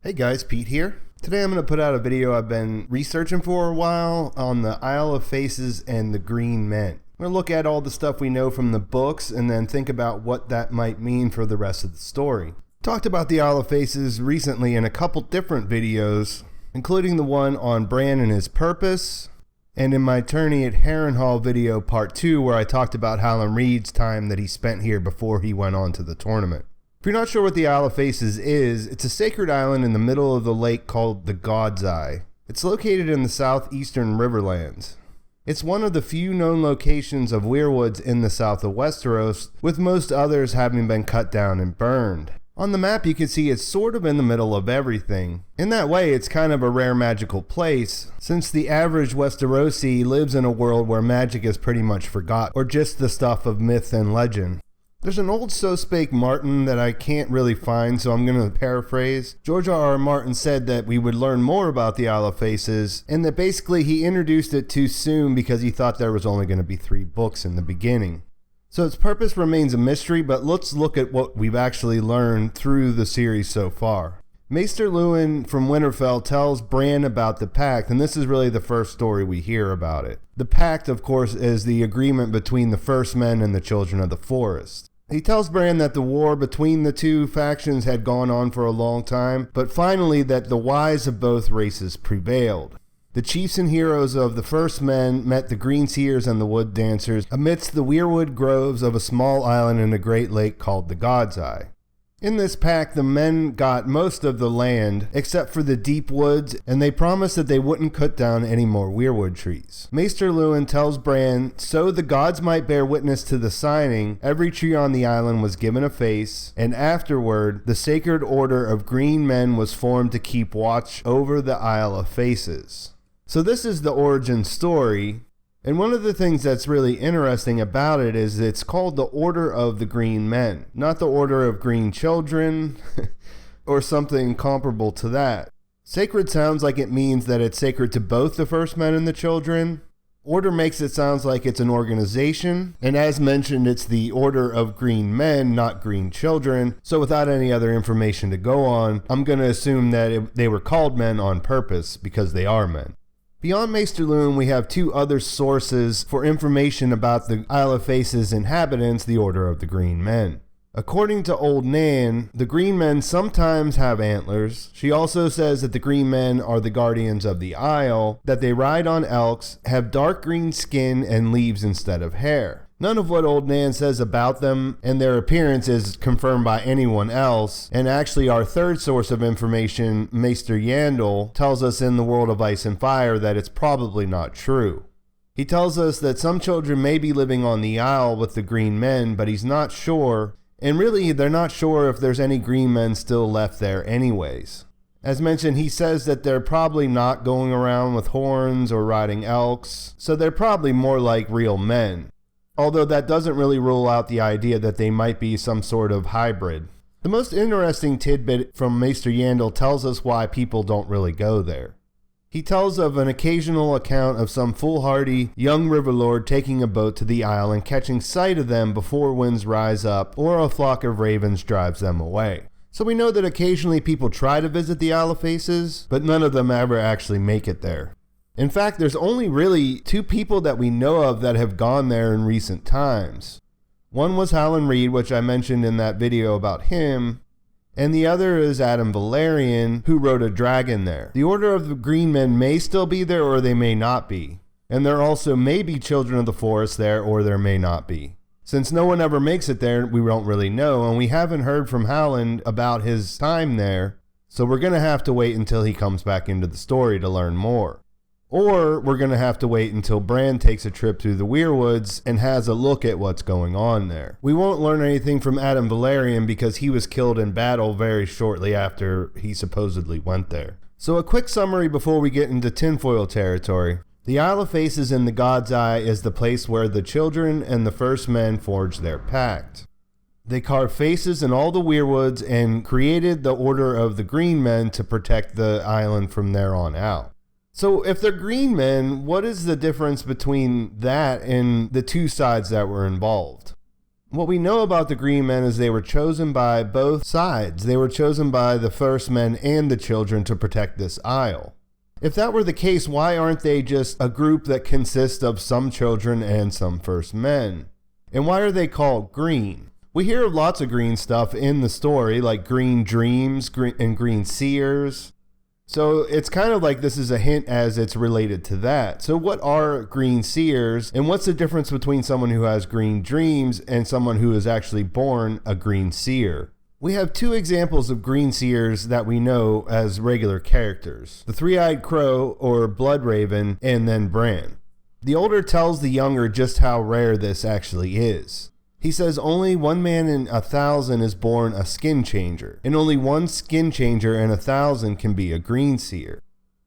Hey guys, Pete here. Today I'm going to put out a video I've been researching for a while on the Isle of Faces and the Green Men. I'm going to look at all the stuff we know from the books and then think about what that might mean for the rest of the story. Talked about the Isle of Faces recently in a couple different videos, including the one on Bran and his purpose, and in my Tourney at Harrenhal video part 2 where I talked about Howland Reed's time that he spent here before he went on to the tournament. If you're not sure what the Isle of Faces is, it's a sacred island in the middle of the lake called the God's Eye. It's located in the southeastern Riverlands. It's one of the few known locations of weirwoods in the south of Westeros, with most others having been cut down and burned. On the map you can see it's sort of in the middle of everything. In that way it's kind of a rare magical place, since the average Westerosi lives in a world where magic is pretty much forgotten, or just the stuff of myth and legend. There's an old So Spake Martin that I can't really find, so I'm going to paraphrase. George R.R. Martin said that we would learn more about the Isle of Faces, and that basically he introduced it too soon because he thought there was only going to be 3 books in the beginning. So its purpose remains a mystery, but let's look at what we've actually learned through the series so far. Maester Luwin from Winterfell tells Bran about the Pact, and this is really the first story we hear about it. The Pact, of course, is the agreement between the First Men and the Children of the Forest. He tells Bran that the war between the two factions had gone on for a long time, but finally that the wise of both races prevailed. The chiefs and heroes of the First Men met the Green Seers and the Wood Dancers amidst the weirwood groves of a small island in a great lake called the God's Eye. In this pact, the men got most of the land, except for the deep woods, and they promised that they wouldn't cut down any more weirwood trees. Maester Luwin tells Bran, so the gods might bear witness to the signing, every tree on the island was given a face, and afterward, the sacred order of green men was formed to keep watch over the Isle of Faces. So this is the origin story. And one of the things that's really interesting about it is it's called the Order of the Green Men, not the Order of Green Children or something comparable to that. Sacred sounds like it means that it's sacred to both the First Men and the Children. Order makes it sound like it's an organization, and as mentioned, it's the Order of Green Men, not Green Children. So without any other information to go on, I'm going to assume that they were called men on purpose because they are men. Beyond Maester Luwin, we have 2 other sources for information about the Isle of Faces inhabitants, the Order of the Green Men. According to Old Nan, the Green Men sometimes have antlers. She also says that the Green Men are the guardians of the Isle, that they ride on elks, have dark green skin and leaves instead of hair. None of what Old Nan says about them and their appearance is confirmed by anyone else, and actually our third source of information, Maester Yandel, tells us in the World of Ice and Fire that it's probably not true. He tells us that some children may be living on the Isle with the Green Men, but he's not sure, and really they're not sure if there's any Green Men still left there anyways. As mentioned, he says that they're probably not going around with horns or riding elks, so they're probably more like real men. Although that doesn't really rule out the idea that they might be some sort of hybrid. The most interesting tidbit from Maester Yandel tells us why people don't really go there. He tells of an occasional account of some foolhardy young riverlord taking a boat to the isle and catching sight of them before winds rise up or a flock of ravens drives them away. So we know that occasionally people try to visit the Isle of Faces, but none of them ever actually make it there. In fact, there's only really 2 people that we know of that have gone there in recent times. One was Howland Reed, which I mentioned in that video about him, and the other is Adam Valerian, who rode a dragon there. The Order of the Green Men may still be there or they may not be, and there also may be Children of the Forest there or there may not be. Since no one ever makes it there, we don't really know, and we haven't heard from Howland about his time there, so we're going to have to wait until he comes back into the story to learn more. Or we're going to have to wait until Bran takes a trip through the weirwoods and has a look at what's going on there. We won't learn anything from Adam Valerian because he was killed in battle very shortly after he supposedly went there. So a quick summary before we get into tinfoil territory. The Isle of Faces in the God's Eye is the place where the children and the First Men forged their pact. They carved faces in all the weirwoods and created the Order of the Green Men to protect the island from there on out. So if they're green men, what is the difference between that and the 2 sides that were involved? What we know about the Green Men is they were chosen by both sides. They were chosen by the First Men and the Children to protect this isle. If that were the case, why aren't they just a group that consists of some children and some First Men? And why are they called green? We hear of lots of green stuff in the story, like green dreams and green seers. So it's kind of like this is a hint as it's related to that. So what are green seers, and what's the difference between someone who has green dreams and someone who is actually born a green seer? We have two examples of green seers that we know as regular characters. The Three-Eyed Crow, or Blood Raven, and then Bran. The older tells the younger just how rare this actually is. He says only 1 man in 1,000 is born a skin changer, and only 1 skin changer in 1,000 can be a green seer.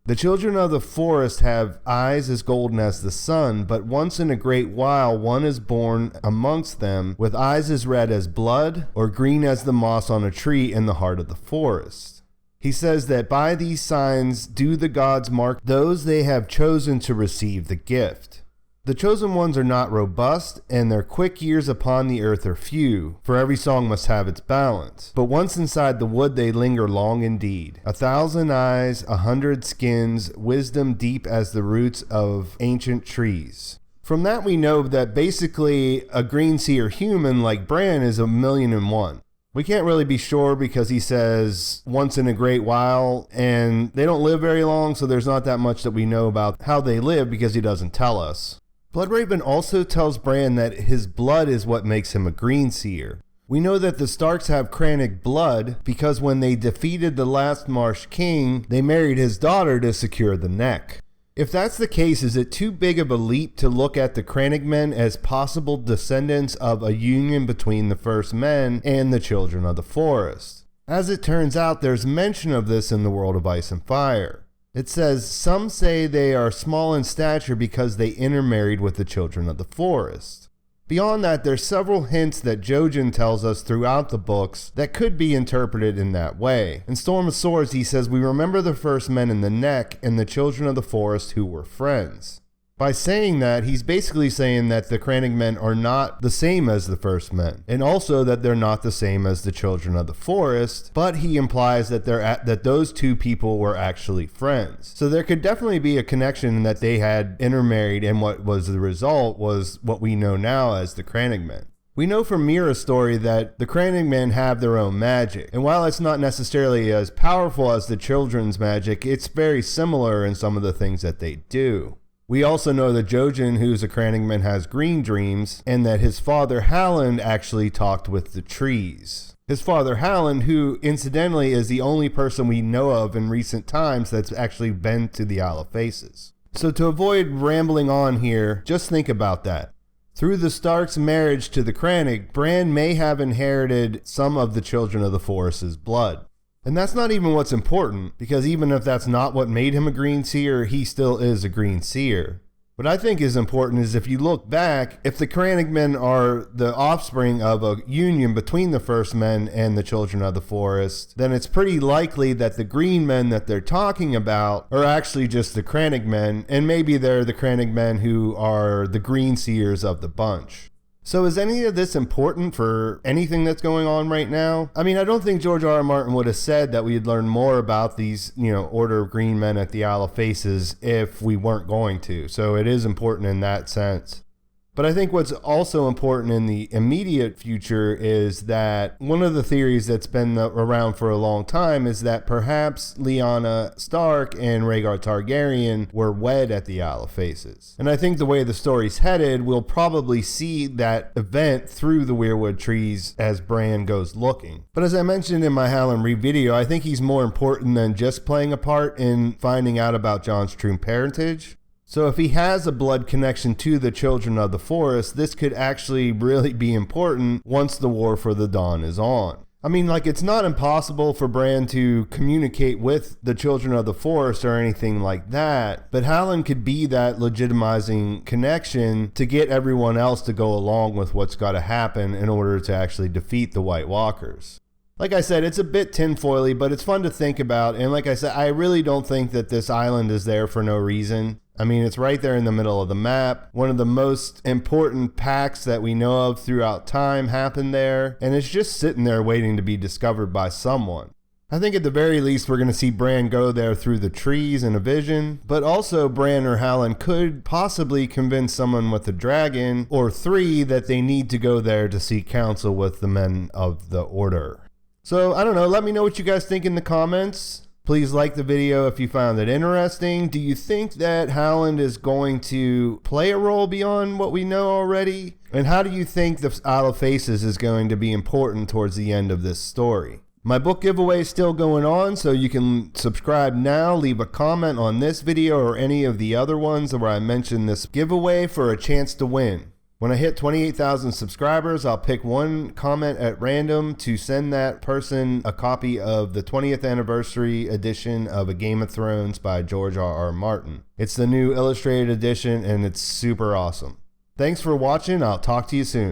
The children of the forest have eyes as golden as the sun, but once in a great while one is born amongst them with eyes as red as blood or green as the moss on a tree in the heart of the forest. He says that by these signs do the gods mark those they have chosen to receive the gift. The chosen ones are not robust, and their quick years upon the earth are few, for every song must have its balance. But once inside the wood they linger long indeed. 1,000 eyes, 100 skins, wisdom deep as the roots of ancient trees. From that we know that basically a green seer human like Bran is 1,000,001. We can't really be sure because he says once in a great while, and they don't live very long, so there's not that much that we know about how they live because he doesn't tell us. Bloodraven also tells Bran that his blood is what makes him a green seer. We know that the Starks have Crannic blood because when they defeated the last Marsh king, they married his daughter to secure the neck. If that's the case, is it too big of a leap to look at the Crannic men as possible descendants of a union between the First Men and the Children of the Forest? As it turns out, there's mention of this in the World of Ice and Fire. It says, some say they are small in stature because they intermarried with the Children of the Forest. Beyond that, there's several hints that Jojen tells us throughout the books that could be interpreted in that way. In Storm of Swords, he says, we remember the First Men in the neck and the Children of the Forest who were friends. By saying that, he's basically saying that the Crannic men are not the same as the First Men, and also that they're not the same as the Children of the Forest, but he implies that that those two people were actually friends. So there could definitely be a connection that they had intermarried, and what was the result was what we know now as the Crannic men. We know from Mira's story that the Crannic men have their own magic, and while it's not necessarily as powerful as the children's magic, it's very similar in some of the things that they do. We also know that Jojen, who's a Crannic man, has green dreams, and that his father Halland actually talked with the trees. His father Halland, who incidentally is the only person we know of in recent times that's actually been to the Isle of Faces. So to avoid rambling on here, just think about that. Through the Stark's marriage to the Crannic, Bran may have inherited some of the Children of the Forest's blood. And that's not even what's important, because even if that's not what made him a green seer, he still is a green seer. What I think is important is if you look back, if the Crannic men are the offspring of a union between the First Men and the Children of the Forest, then it's pretty likely that the green men that they're talking about are actually just the Crannic men, and maybe they're the Crannic men who are the green seers of the bunch. So is any of this important for anything that's going on right now? I mean, I don't think George R.R. Martin would have said that we'd learn more about these, Order of Green Men at the Isle of Faces if we weren't going to. So it is important in that sense. But I think what's also important in the immediate future is that one of the theories that's been around for a long time is that perhaps Lyanna Stark and Rhaegar Targaryen were wed at the Isle of Faces. And I think the way the story's headed, we'll probably see that event through the weirwood trees as Bran goes looking. But as I mentioned in my Halland Reed video, I think he's more important than just playing a part in finding out about Jon's true parentage. So if he has a blood connection to the Children of the Forest, this could actually really be important once the War for the Dawn is on. I mean, it's not impossible for Bran to communicate with the Children of the Forest or anything like that, but Halland could be that legitimizing connection to get everyone else to go along with what's got to happen in order to actually defeat the White Walkers. Like I said, it's a bit tinfoily, but it's fun to think about. And like I said, I really don't think that this island is there for no reason. I mean, it's right there in the middle of the map. One of the most important pacts that we know of throughout time happened there, and it's just sitting there waiting to be discovered by someone. I think at the very least we're going to see Bran go there through the trees in a vision, but also Bran or Halland could possibly convince someone with a dragon or 3 that they need to go there to seek counsel with the men of the Order. So I don't know, let me know what you guys think in the comments. Please like the video if you found it interesting. Do you think that Halland is going to play a role beyond what we know already? And how do you think the Isle of Faces is going to be important towards the end of this story? My book giveaway is still going on, so you can subscribe now, leave a comment on this video or any of the other ones where I mention this giveaway for a chance to win. When I hit 28,000 subscribers, I'll pick one comment at random to send that person a copy of the 20th anniversary edition of A Game of Thrones by George R.R. Martin. It's the new illustrated edition and it's super awesome. Thanks for watching. I'll talk to you soon.